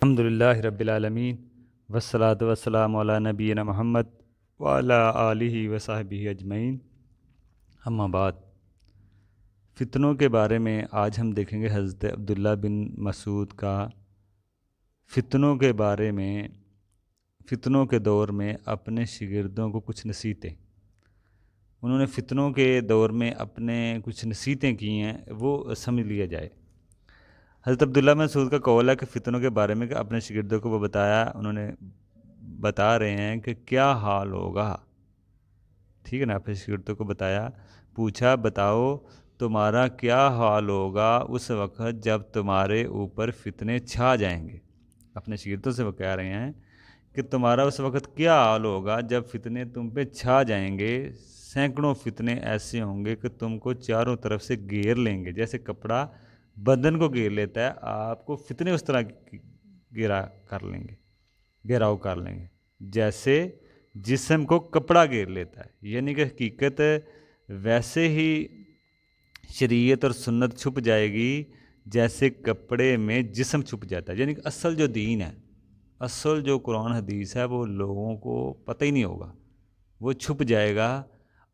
الحمدللہ رب العالمین والصلاة والسلام علی نبینا محمد وعلی آلہ وصحبہ اجمعین، اما بعد۔ فتنوں کے بارے میں آج ہم دیکھیں گے حضرت عبداللہ بن مسعود کا فتنوں کے بارے میں، فتنوں کے دور میں اپنے شاگردوں کو کچھ نصیحتیں، انہوں نے فتنوں کے دور میں اپنے کچھ نصیحتیں کی ہیں، وہ سمجھ لیا جائے۔ حضرت عبداللہ بن مسعود کا قول ہے کہ فتنوں کے بارے میں کہ اپنے شاگردوں کو وہ بتایا، انہوں نے بتا رہے ہیں کہ کیا حال ہوگا، ٹھیک ہے نا، اپنے شاگردوں کو بتایا، پوچھا بتاؤ تمہارا کیا حال ہوگا اس وقت جب تمہارے اوپر فتنے چھا جائیں گے۔ اپنے شاگردوں سے وہ کہہ رہے ہیں کہ تمہارا اس وقت کیا حال ہوگا جب فتنے تم پہ چھا جائیں گے، سینکڑوں فتنے ایسے ہوں گے کہ تم کو چاروں طرف سے گھیر لیں گے، جیسے کپڑا بدن کو گھیر لیتا ہے، آپ کو فتنے اس طرح گھیرا کر لیں گے، گھیراؤ کر لیں گے جیسے جسم کو کپڑا گھیر لیتا ہے۔ یعنی کہ حقیقت ویسے ہی شریعت اور سنت چھپ جائے گی جیسے کپڑے میں جسم چھپ جاتا ہے۔ یعنی کہ اصل جو دین ہے، اصل جو قرآن حدیث ہے، وہ لوگوں کو پتہ ہی نہیں ہوگا، وہ چھپ جائے گا،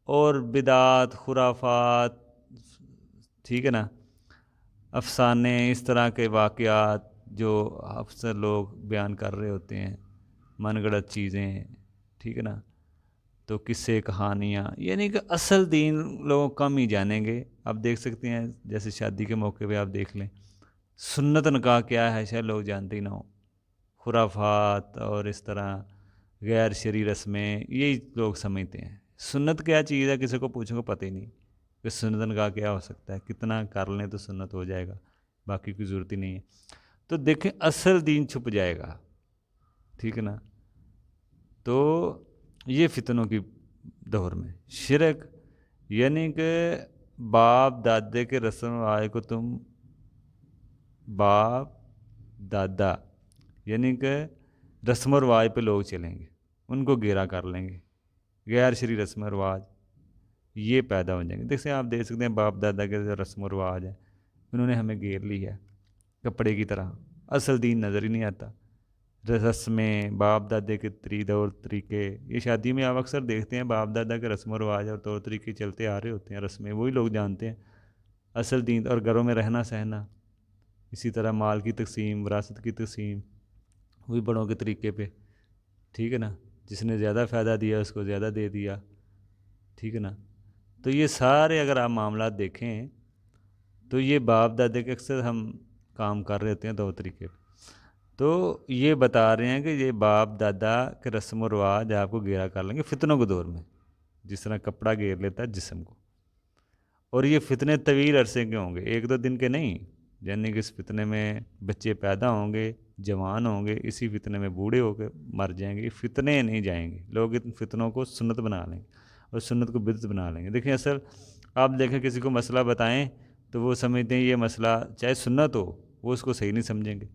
اور بدعات، خرافات، ٹھیک ہے نا، افسانے، اس طرح کے واقعات جو اکثر لوگ بیان کر رہے ہوتے ہیں، من گڑت چیزیں، ٹھیک ہے نا، تو قصے، کہانیاں، یعنی کہ اصل دین لوگ کم ہی جانیں گے۔ آپ دیکھ سکتے ہیں جیسے شادی کے موقع پہ آپ دیکھ لیں، سنت نکاح کیا ہے شاید لوگ جانتے ہی نہ ہوں، خرافات اور اس طرح غیر شرعی رسمیں یہی لوگ سمجھتے ہیں۔ سنت کیا چیز ہے کسی کو پوچھو گے پتہ ہی نہیں کہ سنت نکاح کیا ہو سکتا ہے، کتنا کر لیں تو سنت ہو جائے گا، باقی کوئی ضرورت ہی نہیں ہے۔ تو دیکھیں اصل دین چھپ جائے گا، ٹھیک ہے نا۔ تو یہ فتنوں کی دور میں شرک، یعنی کہ باپ دادے کے رسم و رواج کو تم، باپ دادا یعنی کہ رسم و رواج پہ لوگ چلیں گے، ان کو گھیرا کر لیں گے، غیر شرعی رسم و رواج یہ پیدا ہو جائیں گے۔ جیسے آپ دیکھ سکتے ہیں باپ دادا کے جو رسم و رواج ہیں، انہوں نے ہمیں گھیر لی ہے کپڑے کی طرح، اصل دین نظر ہی نہیں آتا۔ رسمیں، باپ دادے کے طور طریقے، یہ شادی میں آپ اکثر دیکھتے ہیں باپ دادا کے رسم و رواج اور طور طریقے چلتے آ رہے ہوتے ہیں، رسمیں وہی لوگ جانتے ہیں، اصل دین، اور گھروں میں رہنا سہنا، اسی طرح مال کی تقسیم، وراثت کی تقسیم وہی بڑوں کے طریقے پہ، ٹھیک ہے نا، جس نے زیادہ فائدہ دیا اس کو زیادہ دے دیا، ٹھیک ہے نا۔ تو یہ سارے اگر آپ معاملات دیکھیں تو یہ باپ دادے کے اکثر ہم کام کر رہے ہوتے ہیں طور طریقے پہ۔ تو یہ بتا رہے ہیں کہ یہ باپ دادا کے رسم و رواج آپ کو گھیرا کر لیں گے فتنوں کے دور میں، جس طرح کپڑا گھیر لیتا ہے جسم کو، اور یہ فتنے طویل عرصے کے ہوں گے، ایک دو دن کے نہیں۔ یعنی کہ اس فتنے میں بچے پیدا ہوں گے، جوان ہوں گے، اسی فتنے میں بوڑھے ہو کے مر جائیں گے، فتنے نہیں جائیں گے، لوگ ان فتنوں کو سنت بنا لیں گے اور سنت کو بدعت بنا لیں گے۔ دیکھیں اصل آپ دیکھیں کسی کو مسئلہ بتائیں تو وہ سمجھتے ہیں یہ مسئلہ چاہے سنت ہو، وہ اس کو صحیح نہیں سمجھیں گے،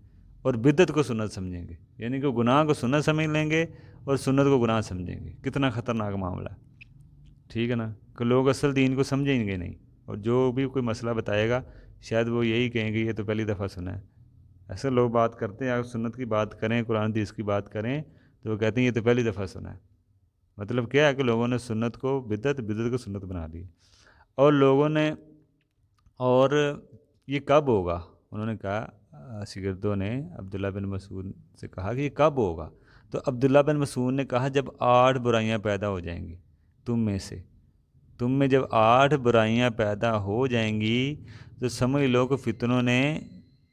اور بدعت کو سنت سمجھیں گے، یعنی کہ گناہ کو سنت سمجھ لیں گے اور سنت کو گناہ سمجھیں گے۔ کتنا خطرناک معاملہ ہے، ٹھیک ہے نا، کہ لوگ اصل دین کو سمجھیں گے نہیں، اور جو بھی کوئی مسئلہ بتائے گا شاید وہ یہی کہیں گے یہ تو پہلی دفعہ سنا ہے۔ ایسے لوگ بات کرتے ہیں، اگر سنت کی بات کریں، قرآن حدیث کی بات کریں تو وہ کہتے ہیں یہ تو پہلی دفعہ سنا ہے۔ مطلب کیا ہے کہ لوگوں نے سنت کو بدعت، بدعت کو سنت بنا دی، اور لوگوں نے، اور یہ کب ہوگا، انہوں نے کہا، شاگردوں نے عبداللہ بن مسعود سے کہا کہ یہ کب ہوگا، تو عبداللہ بن مسعود نے کہا جب 8 برائیاں پیدا ہو جائیں گی تم میں سے، تم میں جب 8 برائیاں پیدا ہو جائیں گی تو سمجھ لو کہ فتنوں نے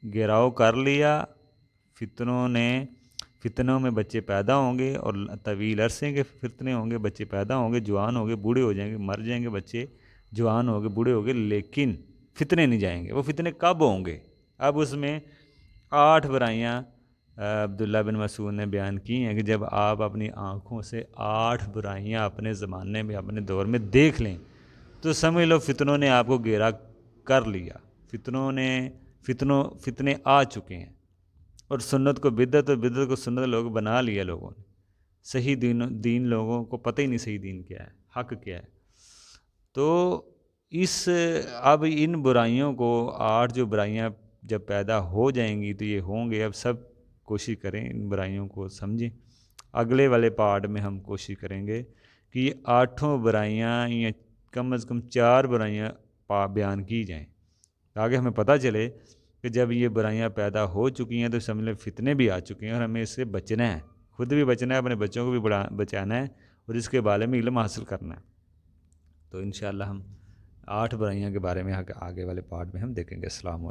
گھیراؤ کر لیا، فتنوں میں بچے پیدا ہوں گے، اور طویل عرصے کے فتنے ہوں گے، بچے پیدا ہوں گے، جوان ہوں گے، بوڑھے ہو جائیں گے، مر جائیں گے بچے، جوان ہو گے، بوڑھے ہو گے، لیکن فتنے نہیں جائیں گے۔ وہ فتنے کب ہوں گے؟ اب اس میں 8 برائیاں عبداللہ بن مسعود نے بیان کی ہیں کہ جب آپ اپنی آنکھوں سے 8 برائیاں اپنے زمانے میں، اپنے دور میں دیکھ لیں تو سمجھ لو فتنوں نے آپ کو گھیرا کر لیا، فتنے آ چکے ہیں، اور سنت کو بدعت اور بدعت کو سنت لوگ بنا لیا لوگوں نے۔ صحیح دین لوگوں کو پتہ ہی نہیں صحیح دین کیا ہے، حق کیا ہے۔ تو اب ان برائیوں کو، 8 جو برائیاں جب پیدا ہو جائیں گی تو یہ ہوں گے، اب سب کوشش کریں ان برائیوں کو سمجھیں۔ اگلے والے پارٹ میں ہم کوشش کریں گے کہ یہ 8 برائیاں یا کم از کم 4 برائیاں بیان کی جائیں، تاکہ ہمیں پتہ چلے کہ جب یہ برائیاں پیدا ہو چکی ہیں تو سمجھ لیں فتنے بھی آ چکے ہیں اور ہمیں اس سے بچنا ہے، خود بھی بچنا ہے، اپنے بچوں کو بھی بچانا ہے اور اس کے بارے میں علم حاصل کرنا ہے۔ تو انشاءاللہ ہم 8 برائیاں کے بارے میں آگے والے پارٹ میں ہم دیکھیں گے۔ السلام علیکم۔